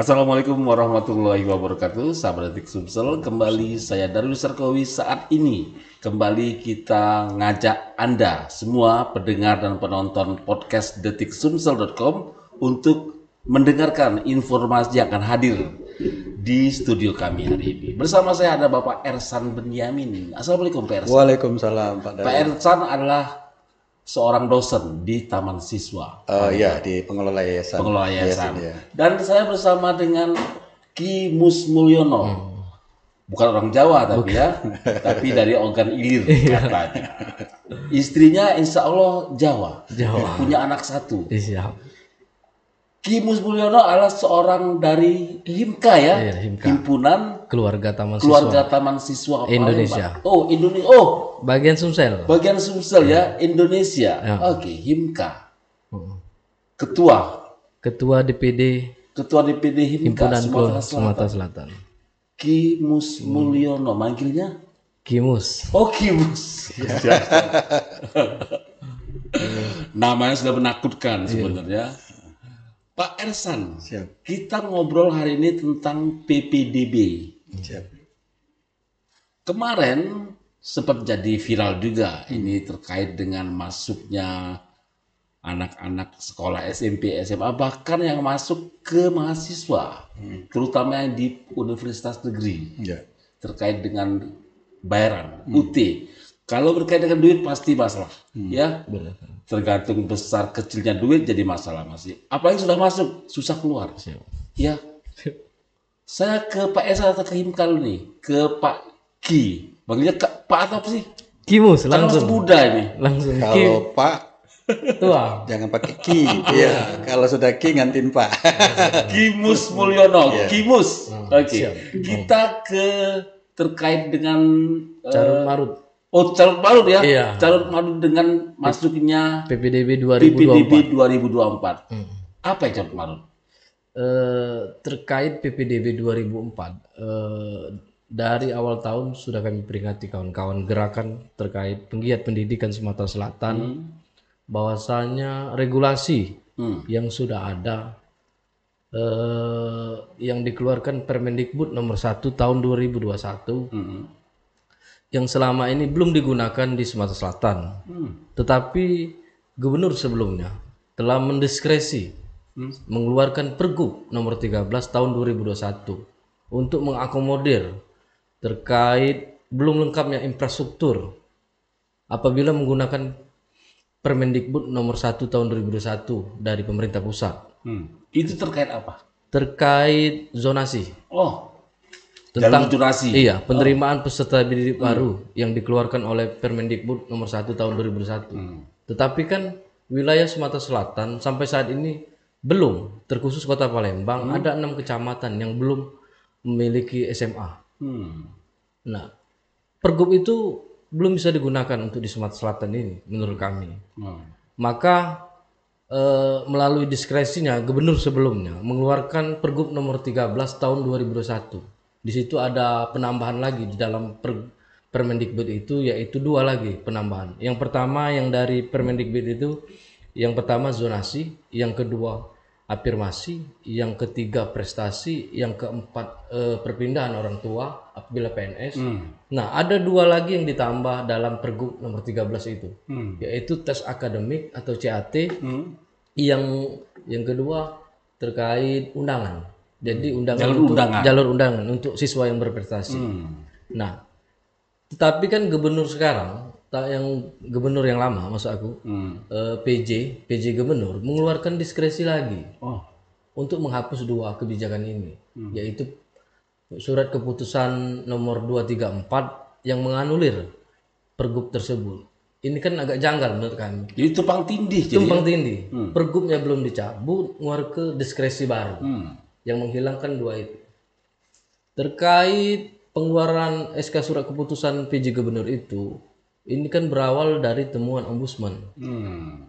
Assalamualaikum warahmatullahi wabarakatuh, sahabat Detik Sumsel. Kembali saya Darwis Sarkowi. Saat ini kembali kita ngajak Anda semua pendengar dan penonton podcast detiksumsel.com untuk mendengarkan informasi yang akan hadir di studio kami hari ini. Bersama saya ada Bapak Ersan Benyamin. Assalamualaikum Pak Ersan. Waalaikumsalam Pak Darwis. Pak Ersan adalah seorang dosen di Taman Siswa. Ya, di pengelola yayasan. Pengelola yayasan. Ya. Dan saya bersama dengan Ki Mus Mulyono. Bukan orang Jawa tapi tapi dari organ ilir katanya. Istrinya insya Allah Jawa. Punya anak satu. Siap. Ki Mus Mulyono adalah seorang dari HIMKA ya, Himka. Himpunan Keluarga Taman Keluarga Siswa Taman Siswa Indonesia. Palembang. Oh, Indonesia. Oh, bagian Sumsel. bagian Sumsel ya, Indonesia. Ya. Oke, HIMKA. Ketua DPD DPD HIMKA Himpunan Sumatera Sumatera Selatan. Selatan. Ki Mus Mulyono, manggilnya? Kimus. Oh, Ki Mus. Namanya sudah menakutkan sebenarnya. Pak Ersan, Siap. kita ngobrol hari ini tentang PPDB. Siap. Kemarin sempat jadi viral juga ini terkait dengan masuknya anak-anak sekolah SMP, SMA, bahkan yang masuk ke mahasiswa, terutama yang di universitas negeri, Ya. terkait dengan bayaran, UT. Kalau berkaitan dengan duit pasti masalah, ya. Tergantung besar kecilnya duit jadi masalah masih. Apalagi sudah masuk, susah keluar. Ya. Saya ke Pak Esa atau ke Himkal nih, ke Pak Ki. Panggilnya Pak atau apa sih? Kimus Karena masih langsung. muda ini. Langsung Ki Kalau Pak, tua. jangan pakai Ki. Iya. Kalau sudah Ki ngantin Pak. Kimus Mulyono, Iya. Kimus. Oke. siap. Kita ke terkait dengan Carut Marut oh Carut Marut ya. Iya. Carut Marut dengan masuknya PPDB PPDB 2024. 2024. Apa yang Carut Marut? Terkait PPDB 2004 dari awal tahun sudah kami peringati kawan-kawan gerakan terkait penggiat pendidikan Sumatera Selatan bahwasanya regulasi yang sudah ada yang dikeluarkan Permendikbud nomor 1 tahun 2021 yang selama ini belum digunakan di Sumatera Selatan. Tetapi gubernur sebelumnya telah mendiskresi mengeluarkan Pergub nomor 13 tahun 2021 untuk mengakomodir terkait belum lengkapnya infrastruktur apabila menggunakan Permendikbud nomor 1 tahun 2021 dari pemerintah pusat. Itu terkait apa? Terkait zonasi. Oh, Tentang jalur zonasi. Iya, penerimaan peserta didik baru yang dikeluarkan oleh Permendikbud nomor 1 tahun 2001. Tetapi kan wilayah Sumatera Selatan sampai saat ini belum, terkhusus Kota Palembang ada 6 kecamatan yang belum memiliki SMA. Nah, Pergub itu belum bisa digunakan untuk di Sumatera Selatan ini menurut kami. Maka melalui diskresinya gubernur sebelumnya mengeluarkan Pergub nomor 13 tahun 2021. Di situ ada penambahan lagi di dalam Permendikbud itu, yaitu 2 lagi penambahan. Yang pertama yang dari Permendikbud itu, yang pertama zonasi, yang kedua afirmasi, yang ketiga prestasi, yang keempat perpindahan orang tua apabila PNS. Nah, ada 2 lagi yang ditambah dalam Pergub nomor 13 itu, yaitu tes akademik atau CAT, yang kedua terkait undangan. Jadi jalur undangan untuk siswa yang berprestasi. Nah, tetapi kan gubernur sekarang, yang gubernur yang lama maksud aku, PJ gubernur mengeluarkan diskresi lagi untuk menghapus 2 kebijakan ini, yaitu surat keputusan nomor 234 yang menganulir Pergub tersebut. Ini kan agak janggal menurut kami. Jadi tumpang tindih. Tumpang tindih. Pergubnya belum dicabut, ngeluar ke diskresi baru yang menghilangkan 2 itu. Terkait pengeluaran SK surat keputusan PJ gubernur itu, ini kan berawal dari temuan ombudsman.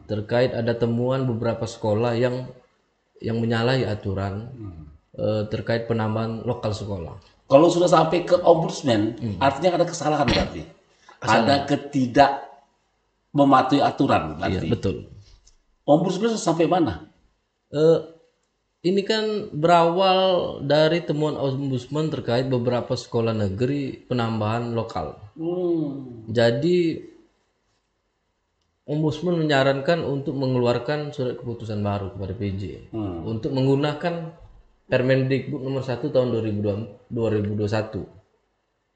Terkait ada temuan beberapa sekolah yang menyalahi aturan terkait penambahan lokal sekolah. Kalau sudah sampai ke ombudsman, artinya ada kesalahan berarti. Ada ketidak mematuhi aturan berarti. Iya, betul. Ombudsman sampai mana? Ini kan berawal dari temuan Ombudsman terkait beberapa sekolah negeri penambahan lokal. Jadi Ombudsman menyarankan untuk mengeluarkan surat keputusan baru kepada PJ untuk menggunakan Permendikbud nomor 1 tahun 2021.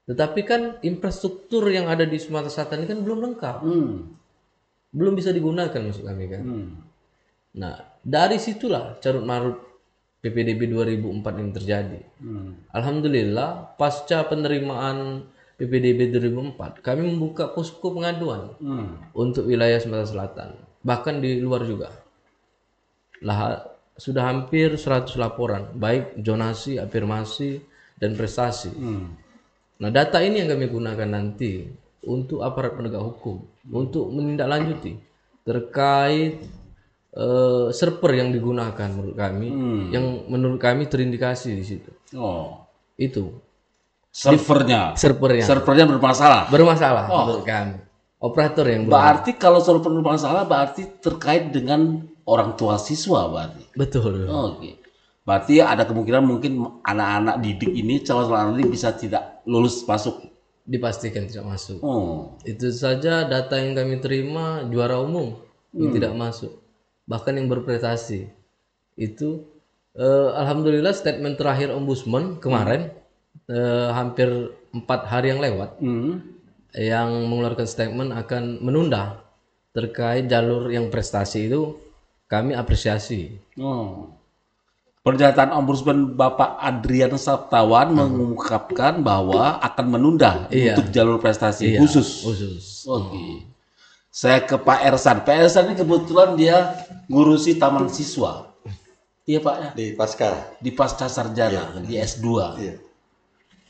Tetapi kan infrastruktur yang ada di Sumatera Selatan ini kan belum lengkap. Belum bisa digunakan maksud kami kan. Nah, dari situlah carut marut PPDB 2004 ini terjadi. Alhamdulillah pasca penerimaan PPDB 2004 kami membuka posko pengaduan untuk wilayah Sumatera Selatan, bahkan di luar juga. Sudah hampir 100 laporan, baik zonasi, afirmasi, dan prestasi. Nah, data ini yang kami gunakan nanti untuk aparat penegak hukum untuk menindaklanjuti terkait server yang digunakan menurut kami, yang menurut kami terindikasi di situ. Itu Servernya bermasalah. Bermasalah menurut kami. Operator yang Berarti kalau server bermasalah berarti terkait dengan orang tua siswa berarti. Betul. Oke. Berarti ada kemungkinan mungkin anak-anak didik ini calon didik bisa tidak lulus masuk. Dipastikan tidak masuk. Itu saja data yang kami terima juara umum yang tidak masuk. Bahkan yang berprestasi. Itu alhamdulillah statement terakhir Ombudsman kemarin hampir 4 hari yang lewat yang mengeluarkan statement akan menunda terkait jalur yang prestasi itu kami apresiasi. Pernyataan Ombudsman Bapak Adrian Saptawan mengungkapkan bahwa akan menunda untuk jalur prestasi khusus. Oke. Saya ke Pak Ersan. Pak Ersan ini kebetulan dia ngurusi taman siswa. Iya Pak ya? Di pasca sarjana, di S2. Iya.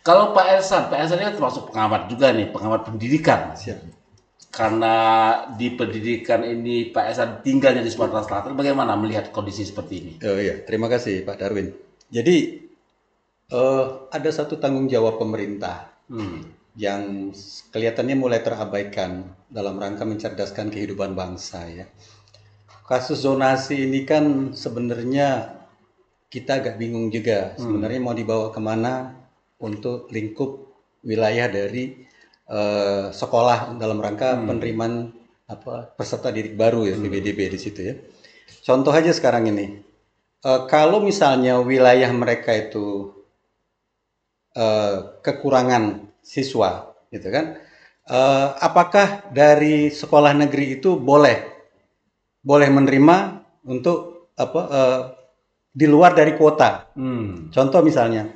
Kalau Pak Ersan ini kan termasuk pengamat juga nih, pengamat pendidikan. Karena di pendidikan ini Pak Ersan tinggalnya di Sumatera Selatan, bagaimana melihat kondisi seperti ini? Oh iya, terima kasih Pak Darwin. Jadi ada satu tanggung jawab pemerintah yang kelihatannya mulai terabaikan dalam rangka mencerdaskan kehidupan bangsa ya. Kasus zonasi ini kan sebenarnya kita agak bingung juga sebenarnya mau dibawa kemana untuk lingkup wilayah dari sekolah dalam rangka penerimaan peserta didik baru ya PPDB di situ ya. Contoh aja sekarang ini, kalau misalnya wilayah mereka itu kekurangan siswa, gitu kan? Apakah dari sekolah negeri itu boleh menerima untuk di luar dari kuota? Contoh misalnya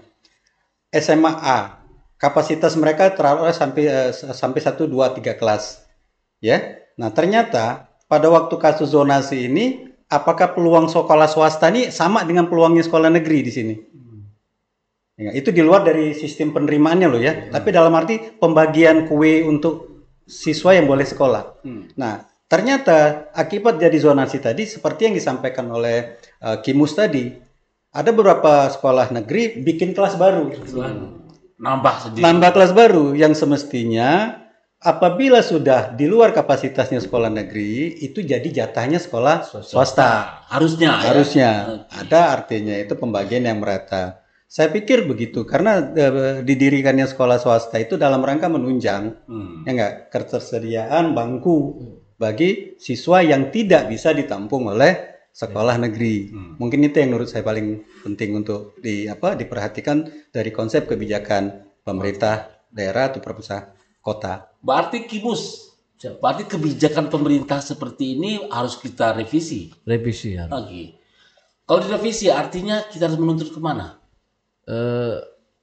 SMA A, kapasitas mereka terawal sampai 1, 2, 3 kelas. Ya. Nah, ternyata pada waktu kasus zonasi ini, apakah peluang sekolah swasta ini sama dengan peluangnya sekolah negeri di sini? Ya, itu di luar dari sistem penerimaannya loh ya. Tapi dalam arti pembagian kue untuk siswa yang boleh sekolah. Nah, ternyata akibat jadi zonasi tadi, seperti yang disampaikan oleh Kimus tadi, ada beberapa sekolah negeri bikin kelas baru. Nambah kelas baru yang semestinya apabila sudah di luar kapasitasnya sekolah negeri itu jadi jatahnya sekolah swasta. Harusnya ada artinya itu pembagian yang merata. Saya pikir begitu karena didirikannya sekolah swasta itu dalam rangka menunjang ya enggak ketersediaan bangku bagi siswa yang tidak bisa ditampung oleh sekolah negeri. Mungkin itu yang menurut saya paling penting untuk diperhatikan dari konsep kebijakan pemerintah daerah atau pemerintah kota. Berarti kebijakan pemerintah seperti ini harus kita revisi. Revisi ya. Oke. Kalau direvisi artinya kita harus menuntut kemana?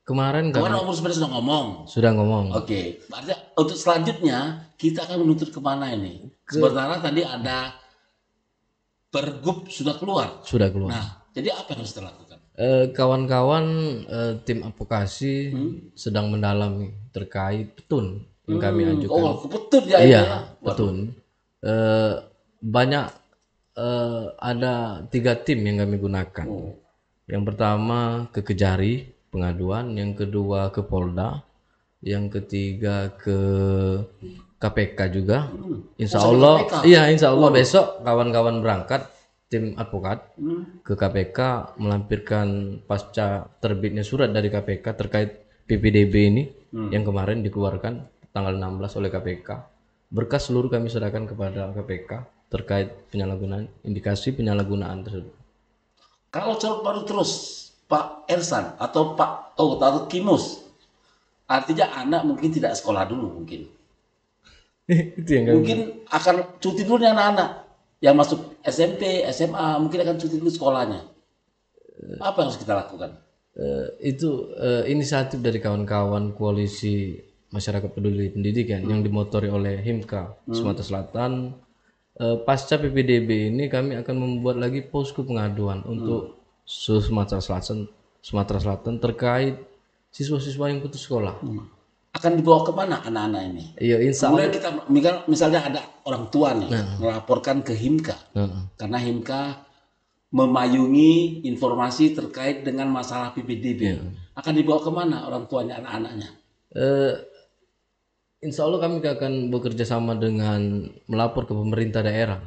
Kemarin Ombudsman sudah ngomong. Oke. Berarti untuk selanjutnya kita akan menuntut kemana ini? Sementara tadi ada Pergub sudah keluar. Nah, jadi apa yang harus kita lakukan? Kawan-kawan tim advokasi sedang mendalami terkait petun yang kami ajukan. Petun ya? Iya, petun. Banyak ada 3 tim yang kami gunakan. Yang pertama ke Kejari pengaduan, yang kedua ke Polda, yang ketiga ke KPK juga. Insya Allah besok kawan-kawan berangkat tim advokat ke KPK melampirkan pasca terbitnya surat dari KPK terkait PPDB ini yang kemarin dikeluarkan tanggal 16 oleh KPK. Berkas seluruh kami serahkan kepada KPK terkait penyalahgunaan, indikasi penyalahgunaan tersebut. Kalau Carut Marut terus Pak Ersan atau Pak atau Kimus, artinya anak mungkin tidak sekolah dulu mungkin. Itu yang kami Mungkin akan cuti dulu nih anak-anak yang masuk SMP, SMA, mungkin akan cuti dulu sekolahnya. Apa yang harus kita lakukan? itu inisiatif dari kawan-kawan koalisi masyarakat peduli pendidikan yang dimotori oleh Himka Sumatera Selatan. Pasca PPDB ini kami akan membuat lagi posko pengaduan untuk Sumatera Selatan terkait siswa-siswa yang putus sekolah. Akan dibawa kemana anak-anak ini? Iya, insya Allah. Kemudian kita misalnya ada orang tua nih melaporkan ke Himka, karena Himka memayungi informasi terkait dengan masalah PPDB. Akan dibawa kemana orang tuanya, anak-anaknya? Insya Allah kami akan bekerja sama dengan melapor ke pemerintah daerah.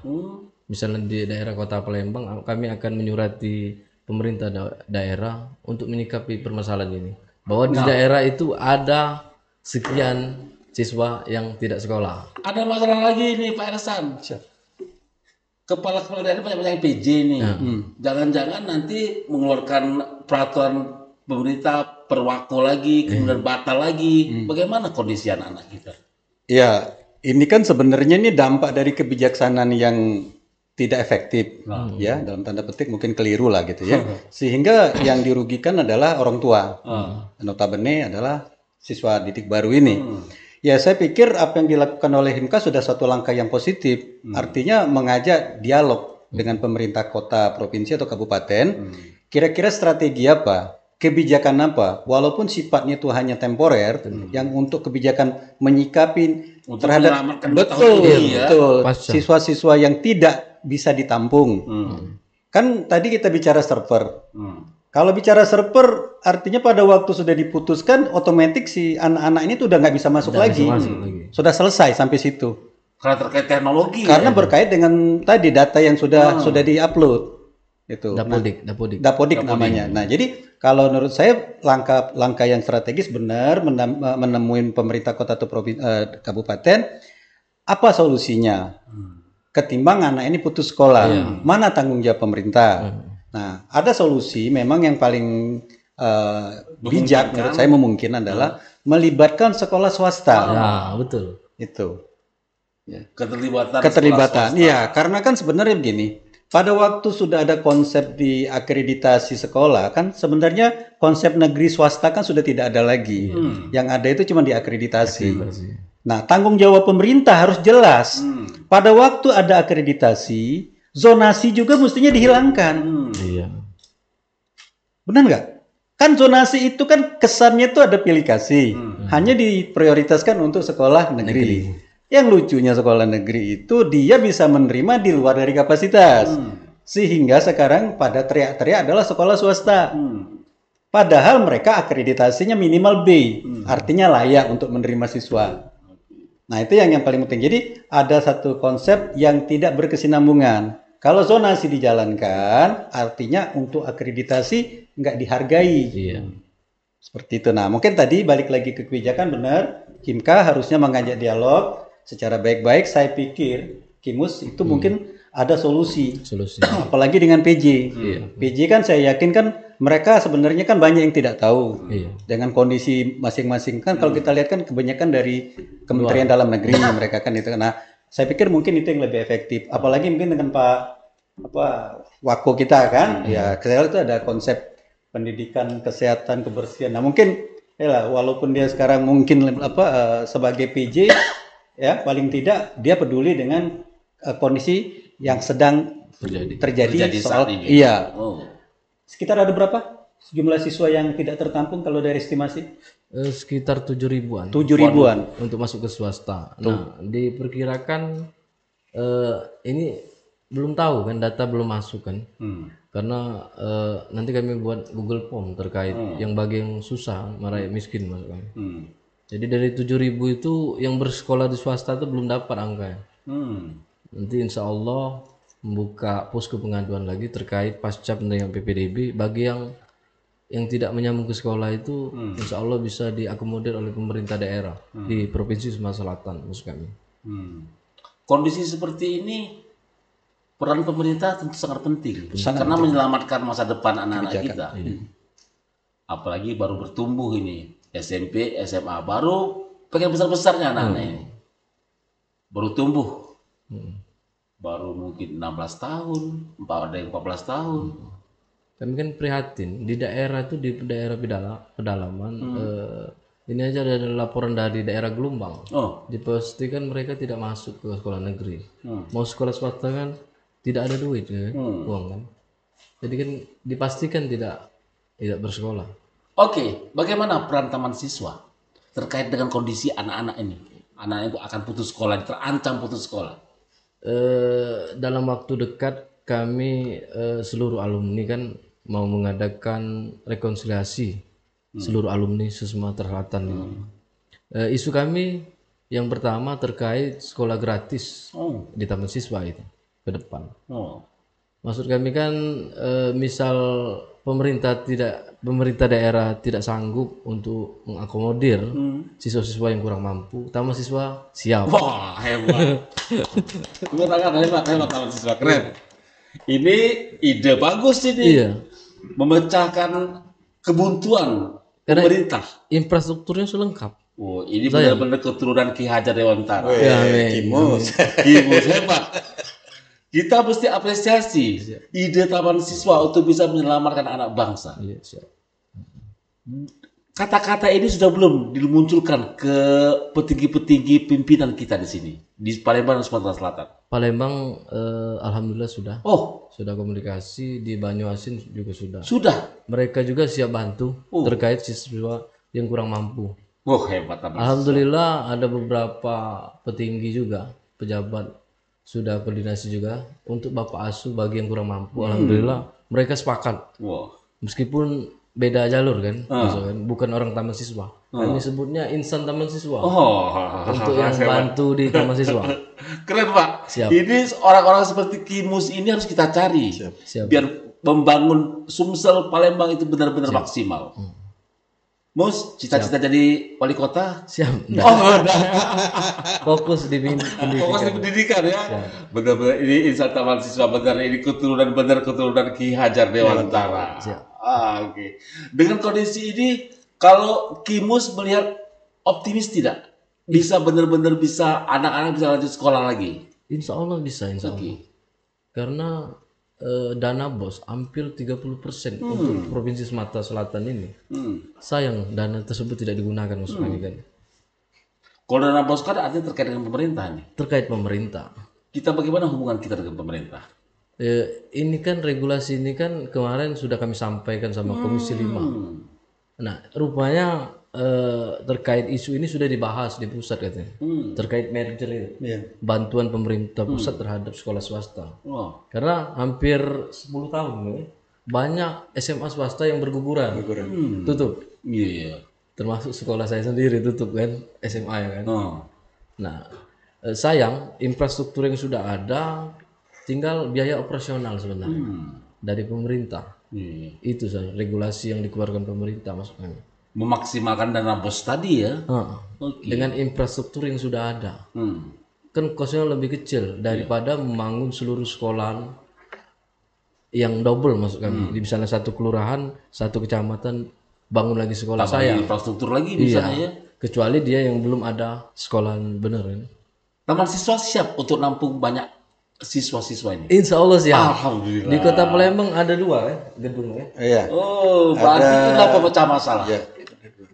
Misalnya di daerah Kota Palembang, kami akan menyurati pemerintah daerah untuk menyikapi permasalahan ini. Bahwa di daerah itu ada sekian siswa yang tidak sekolah. Ada masalah lagi nih Pak Ersan. Kepala daerah banyak-banyak PJ nih. Jangan-jangan nanti mengeluarkan peraturan pemerintah perwako lagi, kemudian batal lagi. Bagaimana kondisi anak-anak kita? Ya, ini kan sebenarnya ini dampak dari kebijaksanaan yang tidak efektif, ya dalam tanda petik mungkin keliru lah gitu ya. Sehingga yang dirugikan adalah orang tua. Notabene adalah siswa didik baru ini. Ya, saya pikir apa yang dilakukan oleh Himka sudah satu langkah yang positif. Artinya mengajak dialog dengan pemerintah kota, provinsi atau kabupaten. Kira-kira strategi apa? Kebijakan apa? Walaupun sifatnya itu hanya temporer, yang untuk kebijakan menyikapi terhadap menyelamatkan betul, tahun ini ya. betul Pasca. siswa-siswa yang tidak bisa ditampung. Kan tadi kita bicara server. Kalau bicara server, artinya pada waktu sudah diputuskan, otomatis si anak-anak ini tuh udah nggak bisa masuk lagi. Sudah selesai sampai situ. Karena terkait teknologi. Karena berkait dengan tadi data yang sudah diupload. Itu. Dapodik namanya. Nah, jadi kalau menurut saya langkah yang strategis benar menemuin pemerintah kota atau kabupaten apa solusinya? Ketimbang anak ini putus sekolah, mana tanggung jawab pemerintah? Nah, ada solusi memang yang paling bijak menurut saya memungkinkan adalah melibatkan sekolah swasta. Ya, betul. Itu. Keterlibatan. Iya, karena kan sebenarnya begini. Pada waktu sudah ada konsep di akreditasi sekolah, kan sebenarnya konsep negeri swasta kan sudah tidak ada lagi. Yang ada itu cuma diakreditasi. Nah, tanggung jawab pemerintah harus jelas. Pada waktu ada akreditasi, zonasi juga mestinya dihilangkan. Iya. Benar nggak? Kan zonasi itu kan kesannya itu ada pilih kasih. Hanya diprioritaskan untuk sekolah negeri. Yang lucunya sekolah negeri itu dia bisa menerima di luar dari kapasitas. Sehingga sekarang pada teriak-teriak adalah sekolah swasta. Padahal mereka akreditasinya minimal B. Artinya layak untuk menerima siswa. Nah, itu yang paling penting. Jadi ada satu konsep yang tidak berkesinambungan. Kalau zonasi dijalankan, artinya untuk akreditasi nggak dihargai. Iya. Seperti itu. Nah, mungkin tadi balik lagi ke kebijakan benar. Himka harusnya mengajak dialog secara baik-baik. Saya pikir Kimus itu mungkin ada solusi. Apalagi dengan PJ. PJ kan saya yakin kan mereka sebenarnya kan banyak yang tidak tahu dengan kondisi masing-masing. Kan kalau kita lihat kan kebanyakan dari Kementerian Dalam Negeri mereka kan itu. Nah, saya pikir mungkin itu yang lebih efektif. Apalagi mungkin dengan Pak Wako kita kan, ya saya lihat itu ada konsep pendidikan, kesehatan, kebersihan. Nah, mungkin ya walaupun dia sekarang mungkin sebagai PJ ya paling tidak dia peduli dengan kondisi yang sedang terjadi soal saat ini. Iya. Sekitar ada berapa jumlah siswa yang tidak tertampung kalau dari estimasi? Sekitar 7.000-an. 7.000-an untuk masuk ke swasta. Nah, diperkirakan ini belum tahu kan, data belum masuk kan. Karena nanti kami buat Google Form terkait yang bagi yang susah, rakyat miskin masuk kami. Jadi dari 7.000 itu yang bersekolah di swasta itu belum dapat angka. Nanti insya Allah membuka posko pengaduan lagi terkait pasca penerimaan PPDB bagi yang tidak menyambung ke sekolah itu insya Allah bisa diakomodir oleh pemerintah daerah di Provinsi Sumatera Selatan maksud kami. Kondisi seperti ini peran pemerintah tentu sangat penting karena menyelamatkan masa depan anak-anak kita. Apalagi baru bertumbuh ini SMP, SMA, baru pengen besar-besarnya anak-anak ini. Baru tumbuh. Baru mungkin 16 tahun, ada yang 14 tahun. Kami kan prihatin di daerah itu di daerah pedalaman ini aja ada laporan dari daerah Gelombang. Dipastikan mereka tidak masuk ke sekolah negeri. Mau sekolah swasta kan tidak ada duit ya, uang kan. Jadi kan dipastikan tidak bersekolah. Oke, bagaimana peran taman siswa terkait dengan kondisi anak-anak ini? Anak itu akan putus sekolah, terancam putus sekolah. Dalam waktu dekat kami seluruh alumni kan mau mengadakan rekonsiliasi seluruh alumni Sumatera Selatan ini. Isu kami yang pertama terkait sekolah gratis di taman siswa itu ke depan. Maksud kami kan misal pemerintah daerah tidak sanggup untuk mengakomodir siswa-siswa yang kurang mampu, taman siswa siap. Wah, hebat. hebat taman siswa, keren. Ini ide bagus ini. Iya. Memecahkan kebuntuan pemerintah. Infrastrukturnya sudah lengkap. Ini benar-benar keturunan Ki Hajar Dewantara. Kimus hebat. Kita mesti apresiasi ide taman siswa untuk bisa menyelamatkan anak bangsa. Iya, siap. Kata-kata ini sudah belum dimunculkan ke petinggi-petinggi pimpinan kita di sini di Palembang dan Sumatera Selatan. Palembang alhamdulillah sudah. Sudah komunikasi, di Banyuasin juga sudah. Sudah. Mereka juga siap bantu terkait siswa yang kurang mampu. Hebat. Alhamdulillah ada beberapa petinggi juga, pejabat sudah koordinasi juga untuk Bapak asuh bagi yang kurang mampu. Alhamdulillah mereka sepakat. Meskipun beda jalur kan, bukan orang taman siswa. Kami sebutnya insan taman siswa. Untuk yang bantu di taman siswa. Keren Pak. Siap. Ini orang-orang seperti Kimus ini harus kita cari. Siap. Biar membangun Sumsel Palembang itu benar-benar maksimal. Mus, cita-cita jadi wali kota? Siap. Fokus di pendidikan. Fokus di pendidikan ya. Benar-benar ini insan taman siswa, benar ini keturunan Ki Hajar Dewantara. Oke. Dengan kondisi ini, kalau Kimus melihat optimis tidak? Bisa benar-benar bisa anak-anak bisa lanjut sekolah lagi? Insya Allah bisa, insya Allah. Karena dana BOS hampir 30% untuk Provinsi Sumatera Selatan ini. Sayang dana tersebut tidak digunakan maksud kami kan. Kalau dana BOS kan artinya terkait dengan pemerintah nih. Terkait pemerintah. Kita bagaimana hubungan kita dengan pemerintah? Ini kan regulasi ini kan kemarin sudah kami sampaikan sama Komisi 5. Nah, rupanya terkait isu ini sudah dibahas di pusat katanya. Terkait merger itu. Bantuan pemerintah pusat terhadap sekolah swasta. Karena hampir 10 tahun banyak SMA swasta yang berguguran. Tutup. Iya. Termasuk sekolah saya sendiri tutup kan, SMA ya kan. Nah, sayang infrastruktur yang sudah ada tinggal biaya operasional sebenarnya dari pemerintah. Itu saja regulasi yang dikeluarkan pemerintah maksudnya. Memaksimalkan dana BOS tadi ya. Dengan infrastruktur yang sudah ada. Kan kosnya lebih kecil daripada membangun seluruh sekolah yang double maksud kami. Di misalnya satu kelurahan, satu kecamatan bangun lagi sekolah saya. Infrastruktur lagi misalnya ya. Kecuali dia yang belum ada sekolah benar ini. Taman siswa siap untuk nampung banyak siswa-siswa ini. Insya Allah siap. Alhamdulillah. Di Kota Palembang ada 2 gedung ya. Iya. Berarti inilah pemecah masalah.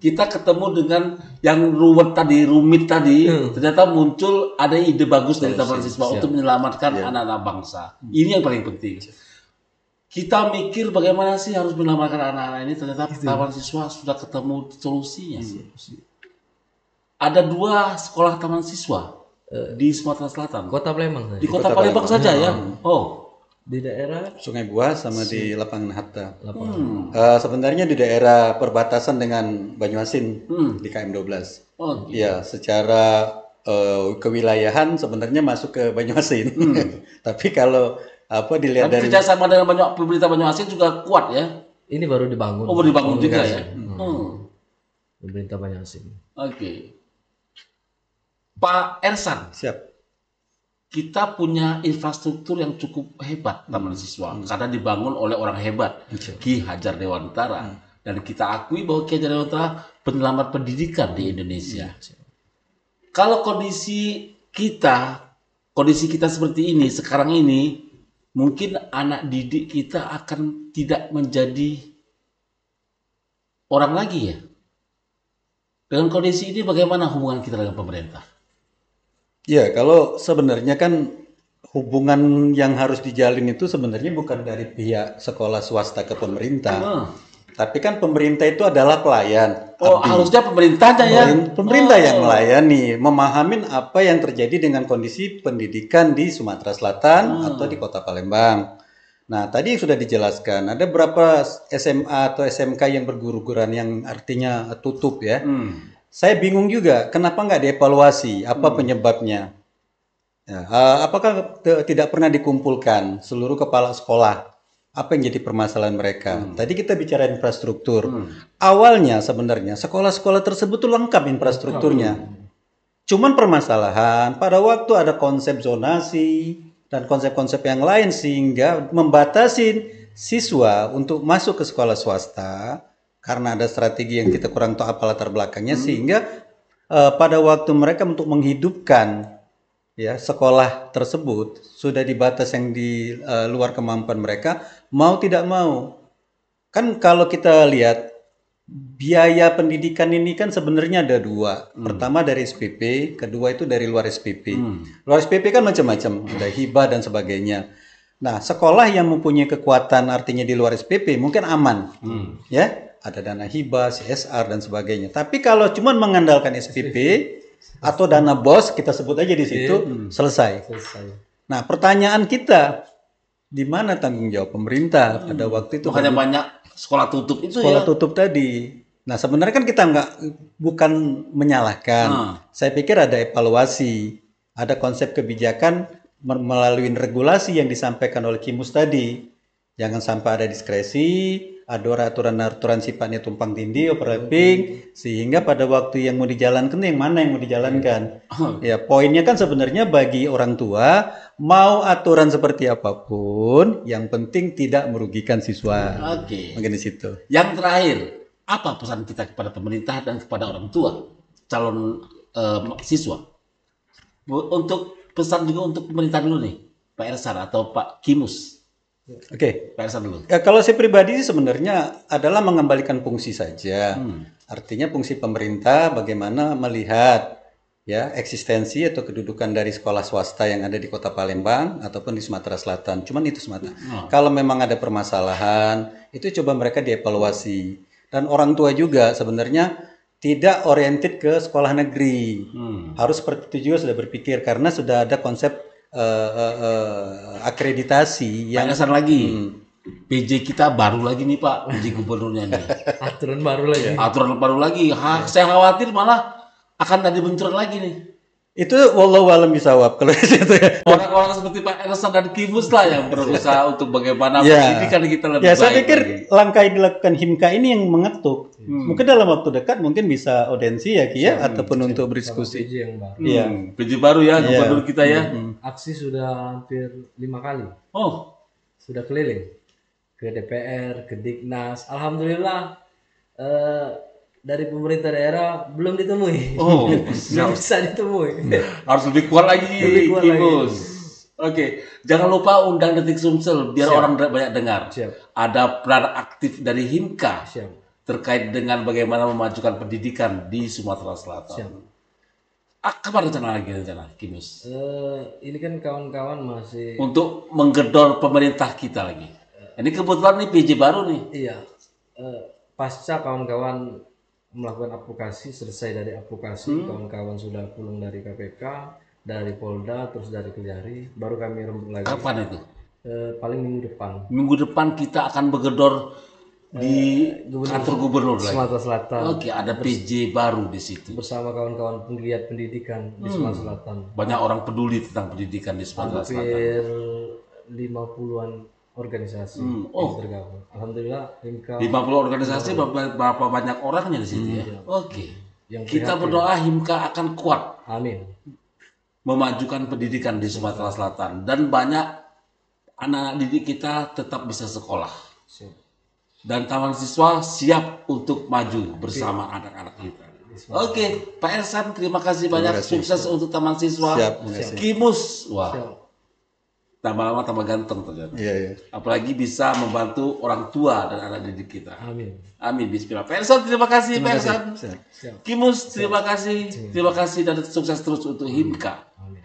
Kita ketemu dengan yang rumit tadi, ternyata muncul ada ide bagus dari taman siswa untuk menyelamatkan anak-anak bangsa. Ini yang paling penting. Kita mikir bagaimana sih harus menyelamatkan anak-anak ini, ternyata taman siswa sudah ketemu solusinya. Ada 2 sekolah taman siswa di Sumatera Selatan. Kota Palembang. Di Kota Palembang saja ya. Di daerah Sungai Buah sama di Lapangan Hatta. Sebenarnya di daerah perbatasan dengan Banyuasin di KM 12. Ya, secara kewilayahan sebenarnya masuk ke Banyuasin. Tapi kalau dilihat Tapi dari kerjasama dengan pemerintah Banyuasin juga kuat ya. Ini baru dibangun. Oh, baru dibangun juga ya. Pemerintah Banyuasin. Oke. Pak Ersan, siap. kita punya infrastruktur yang cukup hebat Taman Siswa karena dibangun oleh orang hebat, Ki Hajar Dewantara. Dan kita akui bahwa Ki Hajar Dewantara penyelamat pendidikan di Indonesia. Kalau kondisi kita seperti ini sekarang ini, mungkin anak didik kita akan tidak menjadi orang lagi ya. Dengan kondisi ini bagaimana hubungan kita dengan pemerintah? Ya, kalau sebenarnya kan hubungan yang harus dijalin itu sebenarnya bukan dari pihak sekolah swasta ke pemerintah. Tapi kan pemerintah itu adalah pelayan. Oh, harusnya pemerintahnya ya. Pemerintah yang melayani, memahamin apa yang terjadi dengan kondisi pendidikan di Sumatera Selatan atau di Kota Palembang. Nah, tadi sudah dijelaskan, ada berapa SMA atau SMK yang berguguran yang artinya tutup ya. Saya bingung juga, kenapa nggak dievaluasi? Apa penyebabnya? Ya, apakah tidak pernah dikumpulkan seluruh kepala sekolah? Apa yang jadi permasalahan mereka? Tadi kita bicara infrastruktur. Awalnya sebenarnya sekolah-sekolah tersebut tuh lengkap infrastrukturnya. Cuman permasalahan pada waktu ada konsep zonasi dan konsep-konsep yang lain sehingga membatasi siswa untuk masuk ke sekolah swasta. Karena ada strategi yang kita kurang tahu apa latar belakangnya sehingga pada waktu mereka untuk menghidupkan ya sekolah tersebut sudah dibatas yang di luar kemampuan mereka, mau tidak mau. Kan kalau kita lihat biaya pendidikan ini kan sebenarnya ada dua. Pertama dari SPP, kedua itu dari luar SPP. Luar SPP kan macam-macam, ada hibah dan sebagainya. Nah, sekolah yang mempunyai kekuatan artinya di luar SPP mungkin aman. Ya. Ada dana hibah, CSR dan sebagainya. Tapi kalau cuma mengandalkan SPP atau dana BOS, kita sebut aja di situ, selesai. Nah, pertanyaan kita, di mana tanggung jawab pemerintah pada waktu itu? Makanya banyak sekolah tutup itu sekolah tutup tadi. Nah, sebenarnya kan kita bukan menyalahkan. Saya pikir ada evaluasi, ada konsep kebijakan melalui regulasi yang disampaikan oleh Kimus tadi. Jangan sampai ada diskresi, ada aturan-aturan sifatnya tumpang tindih, overlapping, sehingga pada waktu yang mau dijalankan yang mana yang mau dijalankan. Ya, poinnya kan sebenarnya bagi orang tua mau aturan seperti apapun, yang penting tidak merugikan siswa. Oke. Mungkin di situ. Yang terakhir, apa pesan kita kepada pemerintah dan kepada orang tua calon siswa? Untuk pesan juga untuk pemerintah dulu nih, Pak Ersan atau Pak Kimus. Oke. Pak Ersan dulu. Ya, kalau saya pribadi sih sebenarnya adalah mengembalikan fungsi saja. Artinya fungsi pemerintah bagaimana melihat ya eksistensi atau kedudukan dari sekolah swasta yang ada di Kota Palembang ataupun di Sumatera Selatan. Cuman itu semata. Kalau memang ada permasalahan, itu coba mereka dievaluasi. Dan orang tua juga sebenarnya tidak oriented ke sekolah negeri. Harus seperti itu juga sudah berpikir karena sudah ada konsep akreditasi yang Pak lagi. PJ kita baru lagi nih Pak, PJ gubernurnya nih. Aturan baru lagi. Aturan baru lagi. Saya khawatir malah akan ada benturan lagi nih. Itu wallahu alam bisawab kalau di situ ya. Orang-orang seperti Pak Ersan dan Kimus lah yang berusaha untuk bagaimana pendidikan kita lebih baik. Saya pikir langkah yang dilakukan Himka ini yang mengetuk. Mungkin dalam waktu dekat mungkin bisa audensi ya Ki ya ataupun untuk berdiskusi. PJ yang baru. Iya. PJ baru ya gubernur kita ya. Aksi sudah hampir 5 kali. Oh, Sudah keliling ke DPR, ke Dignas. Alhamdulillah dari pemerintah daerah belum ditemui. Oh, belum bisa ditemui. harus lebih kuat lagi, Lebih kuat Kimus. Oke, jangan lupa undang Detik Sumsel biar orang banyak dengar. Siap. Ada peran aktif dari Himka Siap. terkait dengan bagaimana memajukan pendidikan di Sumatera Selatan. Siap. Kapan rencana Kimus? Ini kan kawan-kawan masih Untuk menggedor pemerintah kita lagi. Ini kebetulan nih PJ baru nih. iya. Pasca kawan-kawan melakukan advokasi, selesai dari advokasi, kawan-kawan sudah pulang dari KPK, dari Polda, terus dari Kejari, baru kami rembuk lagi. Kapan itu? Paling minggu depan. Minggu depan kita akan bergedor di kantor gubernur lagi. Sumatera Selatan. Oke, ada PJ baru di situ. Bersama kawan-kawan penggiat pendidikan di Sumatera Selatan. Banyak orang peduli tentang pendidikan di Sumatera Selatan. Hampir 50-an organisasi Oh. yang tergabung. Alhamdulillah Himka 50 organisasi, berapa banyak orangnya di situ ya? Oke. yang Kita prihatin. berdoa Himka akan kuat Amin. memajukan pendidikan di Sumatera Selatan dan banyak anak-anak didik kita tetap bisa sekolah. Siap. Dan Taman Siswa siap untuk maju bersama anak-anak kita. Oke, Pak Ersan, terima kasih banyak. kasih. Sukses untuk Taman Siswa. Siap, terima kasih. Kimus, wah, Siap. tambah lama tambah ganteng ternyata. Iya, iya. Apalagi bisa membantu orang tua dan anak didik kita. Amin. Amin, Bismillah. Pak Ersan, terima kasih, Pak Ersan. Siap. Siap. Kimus, terima kasih. Terima kasih dan sukses terus untuk Himka. Amin.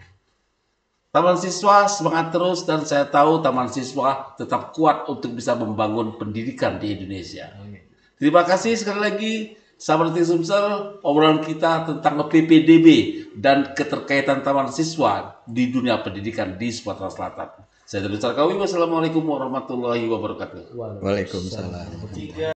Taman Siswa semangat terus dan saya tahu Taman Siswa tetap kuat untuk bisa membangun pendidikan di Indonesia. Amin. Terima kasih sekali lagi sahabat Detik Sumsel, obrolan kita tentang PPDB dan keterkaitan Taman Siswa di dunia pendidikan di Sumatera Selatan. Saya Darwis Sarkawi, wassalamualaikum warahmatullahi wabarakatuh. Waalaikumsalam.